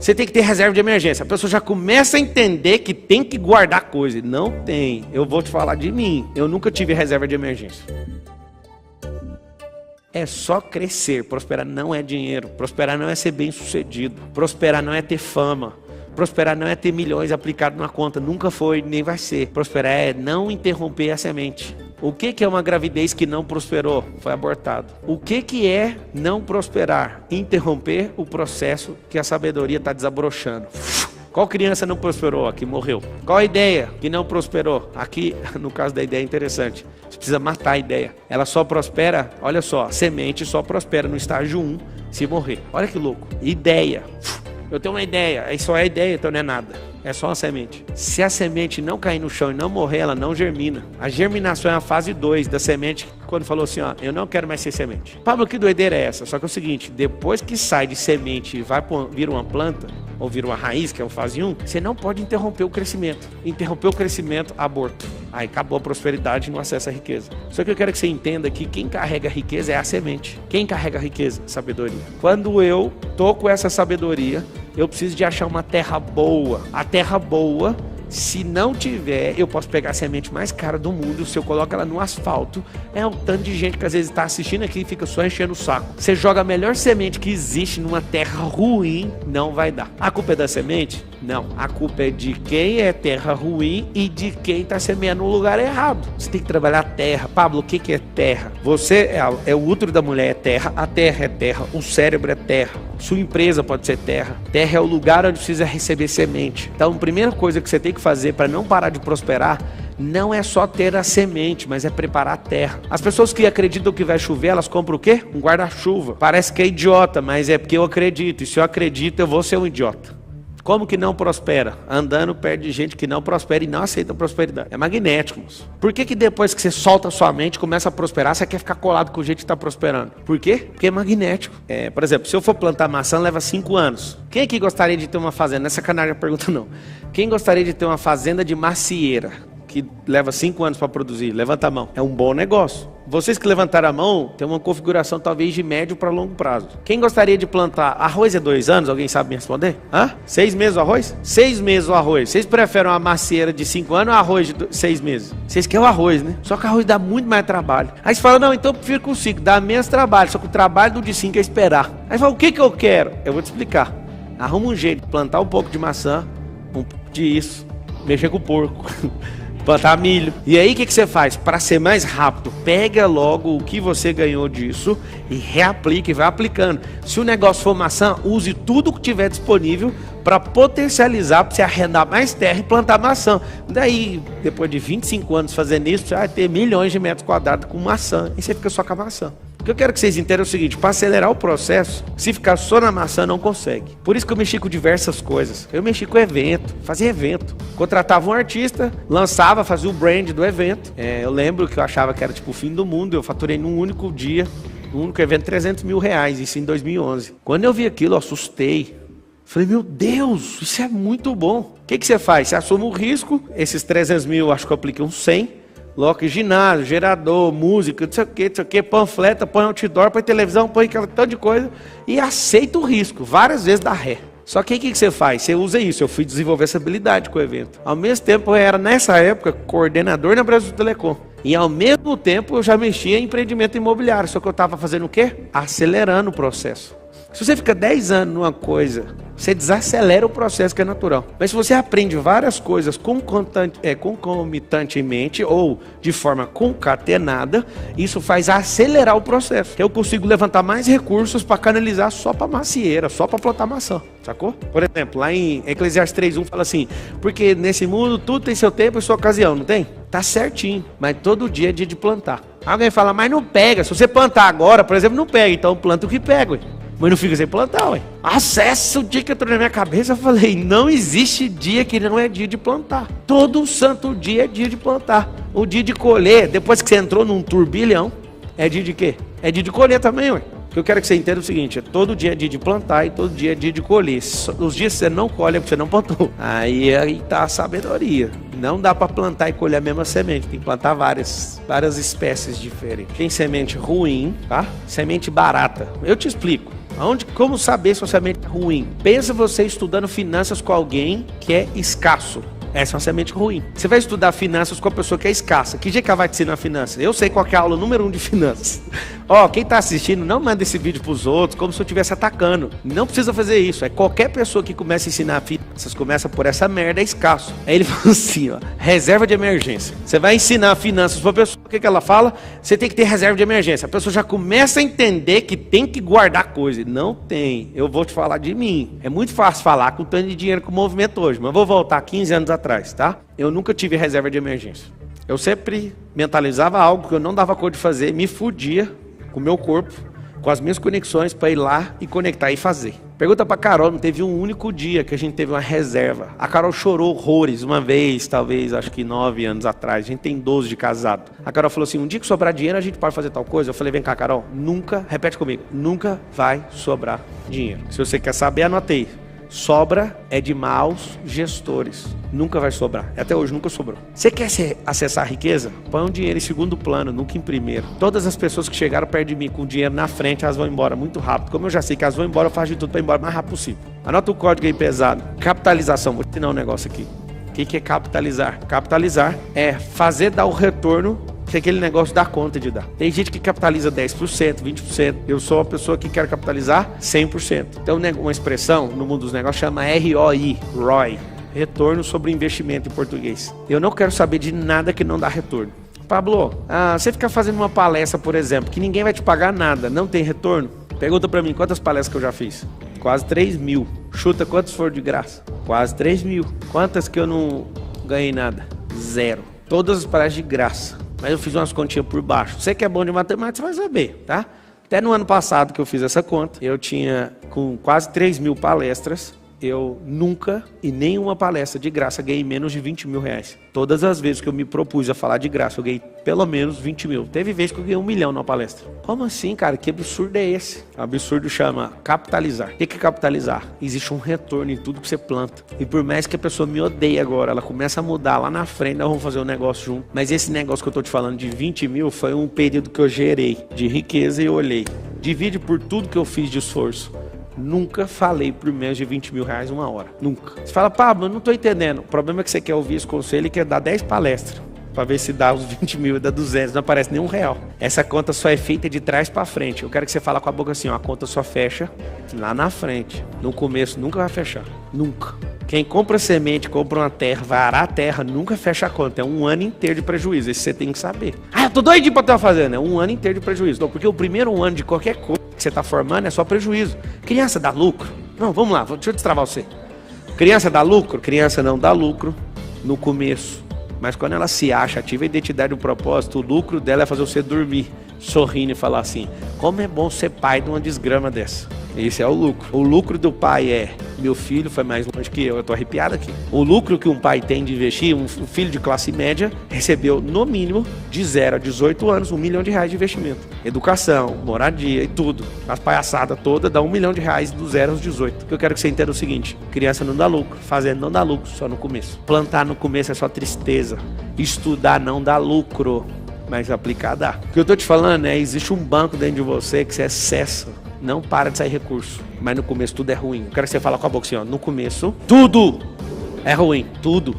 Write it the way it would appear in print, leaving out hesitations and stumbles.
você tem que ter reserva de emergência. A pessoa já começa a entender que tem que guardar coisa. Não tem. Eu vou te falar de mim. Eu nunca tive reserva de emergência. É só crescer. Prosperar não é dinheiro. Prosperar não é ser bem sucedido. Prosperar não é ter fama. Prosperar não é ter milhões aplicados na conta. Nunca foi, nem vai ser. Prosperar é não interromper a semente. O que é uma gravidez que não prosperou? Foi abortado. O que é não prosperar? Interromper o processo que a sabedoria está desabrochando. Qual criança não prosperou? Aqui morreu. Qual a ideia que não prosperou? Aqui, no caso da ideia, é interessante. Você precisa matar a ideia. Ela só prospera, olha só, a semente só prospera no estágio 1 se morrer. Olha que louco. Ideia. Eu tenho uma ideia, aí só é ideia, então não é nada. É só uma semente. Se a semente não cair no chão e não morrer, ela não germina. A germinação é a fase 2 da semente, quando falou assim, ó, eu não quero mais ser semente. Pablo, que doideira é essa? Só que é o seguinte, depois que sai de semente e vai vir uma planta, ou vira uma raiz, que é o fase 1, você não pode interromper o crescimento. Interromper o crescimento, aborto. Aí acabou a prosperidade e não acessa a riqueza. Só que eu quero que você entenda que quem carrega a riqueza é a semente. Quem carrega a riqueza? Sabedoria. Quando eu tô com essa sabedoria, eu preciso de achar uma terra boa. A terra boa, se não tiver, eu posso pegar a semente mais cara do mundo. Se eu coloco ela no asfalto, é um tanto de gente que às vezes está assistindo aqui e fica só enchendo o saco. Você joga a melhor semente que existe numa terra ruim, não vai dar. A culpa é da semente? Não. A culpa é de quem é terra ruim e de quem está semeando no lugar errado. Você tem que trabalhar a terra. Pablo, o que é terra? Você é o útero da mulher, é terra. A terra é terra. O cérebro é terra. Sua empresa pode ser terra. Terra é o lugar onde precisa receber semente. Então, a primeira coisa que você tem que fazer para não parar de prosperar não é só ter a semente, mas é preparar a terra. As pessoas que acreditam que vai chover, elas compram o quê? Um guarda-chuva. Parece que é idiota, mas é porque eu acredito. E se eu acredito, eu vou ser um idiota. Como que não prospera? Andando perto de gente que não prospera e não aceita prosperidade. É magnético, moço. Por que depois que você solta a sua mente, começa a prosperar, você quer ficar colado com o jeito que está prosperando? Por quê? Porque é magnético. Por exemplo, se eu for plantar maçã, leva 5 anos. Quem aqui gostaria de ter uma fazenda? Não é sacanagem a pergunta, não. Quem gostaria de ter uma fazenda de macieira, que leva 5 anos para produzir? Levanta a mão. É um bom negócio. Vocês que levantaram a mão, tem uma configuração talvez de médio para longo prazo. Quem gostaria de plantar arroz 2 anos? Alguém sabe me responder? 6 meses o arroz? 6 meses o arroz. Vocês preferem uma macieira de 5 anos ou arroz de 6 meses? Vocês querem o arroz, né? Só que o arroz dá muito mais trabalho. Aí você fala, não, então eu prefiro com 5, dá menos trabalho. Só que o trabalho do de 5 é esperar. Aí você fala, o que eu quero? Eu vou te explicar. Arruma um jeito de plantar um pouco de maçã, um pouco disso, mexer com o porco. Plantar milho. E aí o que você faz? Para ser mais rápido, pega logo o que você ganhou disso e reaplica e vai aplicando. Se o negócio for maçã, use tudo que tiver disponível para potencializar, para você arrendar mais terra e plantar maçã. Daí, depois de 25 anos fazendo isso, você vai ter milhões de metros quadrados com maçã. E você fica só com a maçã. O que eu quero que vocês entendam é o seguinte, para acelerar o processo, se ficar só na maçã, não consegue. Por isso que eu mexi com diversas coisas. Eu mexi com evento, fazia evento. Contratava um artista, lançava, fazia o brand do evento. Eu lembro que eu achava que era tipo o fim do mundo, eu faturei num único dia, num único evento, R$300 mil, isso em 2011. Quando eu vi aquilo, eu assustei. Falei, meu Deus, isso é muito bom. O que você faz? Você assume o risco, esses 300 mil, acho que eu apliquei uns 100. Loca ginásio, gerador, música, não sei o que, panfleta, põe outdoor, põe televisão, põe aquela tanto de coisa e aceita o risco, várias vezes dá ré. Só que o que você faz? Você usa isso, eu fui desenvolver essa habilidade com o evento. Ao mesmo tempo, eu era nessa época coordenador na Brasil Telecom. E ao mesmo tempo eu já mexia em empreendimento imobiliário, só que eu estava fazendo o quê? Acelerando o processo. Se você fica 10 anos numa coisa, você desacelera o processo que é natural. Mas se você aprende várias coisas concomitantemente ou de forma concatenada, isso faz acelerar o processo. Que eu consigo levantar mais recursos para canalizar só para macieira, só para plantar maçã. Sacou? Por exemplo, lá em Eclesiastes 3:1 fala assim, porque nesse mundo tudo tem seu tempo e sua ocasião, não tem? Tá certinho, mas todo dia é dia de plantar. Alguém fala, mas não pega. Se você plantar agora, por exemplo, não pega. Então planta o que pega, ué. Mas não fica sem plantar, ué. Acessa o dia que entrou na minha cabeça, eu falei, não existe dia que não é dia de plantar. Todo santo dia é dia de plantar. O dia de colher, depois que você entrou num turbilhão, é dia de quê? É dia de colher também, ué. O que eu quero que você entenda é o seguinte, todo dia é dia de plantar e todo dia é dia de colher. Os dias que você não colhe é porque você não plantou. Aí tá a sabedoria. Não dá para plantar e colher a mesma semente, tem que plantar várias espécies diferentes. Tem semente ruim, tá? Semente barata. Eu te explico. Como saber se a semente é ruim? Pensa você estudando finanças com alguém que é escasso. Essa é uma semente ruim. Você vai estudar finanças com a pessoa que é escassa. Que dia que ela vai te ensinar finanças? Eu sei qual que é a aula número 1 de finanças. Quem está assistindo, não manda esse vídeo para os outros como se eu estivesse atacando. Não precisa fazer isso. É qualquer pessoa que começa a ensinar finanças, começa por essa merda, é escasso. Aí ele fala assim, reserva de emergência. Você vai ensinar finanças para a pessoa, o que ela fala? Você tem que ter reserva de emergência. A pessoa já começa a entender que tem que guardar coisa. Não tem. Eu vou te falar de mim. É muito fácil falar com o tanto de dinheiro que o movimento hoje, mas eu vou voltar 15 anos atrás, tá? Eu nunca tive reserva de emergência. Eu sempre mentalizava algo que eu não dava conta de fazer, me fudia com o meu corpo, com as minhas conexões para ir lá e conectar e fazer. Pergunta pra Carol, não teve um único dia que a gente teve uma reserva. A Carol chorou horrores uma vez, talvez, acho que 9 anos atrás. A gente tem 12 de casado. A Carol falou assim, um dia que sobrar dinheiro a gente pode fazer tal coisa. Eu falei, vem cá, Carol, nunca, repete comigo, nunca vai sobrar dinheiro. Se você quer saber, anotei. Sobra é de maus gestores. Nunca vai sobrar. Até hoje nunca sobrou. Você quer acessar a riqueza? Põe um dinheiro em segundo plano, nunca em primeiro. Todas as pessoas que chegaram perto de mim com o dinheiro na frente, elas vão embora muito rápido. Como eu já sei que elas vão embora, eu faço de tudo para ir embora o mais rápido possível. Anota o código aí pesado. Capitalização. Vou ensinar um negócio aqui. O que é capitalizar? Capitalizar é fazer dar o retorno que aquele negócio dá conta de dar. Tem gente que capitaliza 10%, 20%. Eu sou uma pessoa que quer capitalizar 100%. Então, uma expressão no mundo dos negócios chama ROI, Retorno sobre Investimento em português. Eu não quero saber de nada que não dá retorno. Pablo, você fica fazendo uma palestra, por exemplo, que ninguém vai te pagar nada, não tem retorno? Pergunta pra mim, quantas palestras que eu já fiz? Quase 3.000. Chuta quantas foram de graça? Quase 3.000. Quantas que eu não ganhei nada? 0. Todas as palestras de graça. Mas eu fiz umas continhas por baixo. Você que é bom de matemática, você vai saber, tá? Até no ano passado que eu fiz essa conta, eu tinha com quase 3.000 palestras. Eu nunca, em nenhuma palestra de graça, ganhei menos de 20 mil reais. Todas as vezes que eu me propus a falar de graça, eu ganhei pelo menos 20 mil. Teve vezes que eu ganhei 1 milhão na palestra. Como assim, cara? Que absurdo é esse? O absurdo chama capitalizar. O que é capitalizar? Existe um retorno em tudo que você planta. E por mais que a pessoa me odeie agora, ela começa a mudar lá na frente, nós vamos fazer um negócio junto. Mas esse negócio que eu tô te falando de 20 mil foi um período que eu gerei de riqueza e eu olhei. Divide por tudo que eu fiz de esforço. Nunca falei por menos de 20 mil reais uma hora. Nunca. Você fala, Pablo, eu não estou entendendo. O problema é que você quer ouvir esse conselho e quer dar 10 palestras. Para ver se dá os 20 mil e dá 200. Não aparece nenhum real. Essa conta só é feita de trás para frente. Eu quero que você fale com a boca assim, a conta só fecha lá na frente. No começo nunca vai fechar. Nunca. Quem compra semente, compra uma terra, vai arar a terra, nunca fecha a conta. É um ano inteiro de prejuízo. Isso você tem que saber. Eu tô doidinho para estar fazendo. É um ano inteiro de prejuízo. Não, porque o primeiro ano de qualquer coisa que você está formando é só prejuízo. Criança dá lucro? Não, vamos lá, deixa eu destravar você. Criança dá lucro? Criança não dá lucro no começo. Mas quando ela se acha, ativa a identidade e o propósito, o lucro dela é fazer você dormir, sorrindo e falar assim, como é bom ser pai de uma desgrama dessa. Esse é o lucro. O lucro do pai é, meu filho foi mais longe que eu tô arrepiado aqui. O lucro que um pai tem de investir, um filho de classe média recebeu no mínimo de 0 a 18 anos, R$1 milhão de investimento. Educação, moradia e tudo. As palhaçadas todas dá R$1 milhão do 0 aos 18. O que eu quero que você entenda é o seguinte, criança não dá lucro, fazendo não dá lucro, só no começo. Plantar no começo é só tristeza. Estudar não dá lucro, mas aplicar dá. O que eu tô te falando é, existe um banco dentro de você que você acessa. Não para de sair recurso. Mas no começo tudo é ruim. Eu quero que você fale com a boca assim, no começo, tudo é ruim. Tudo.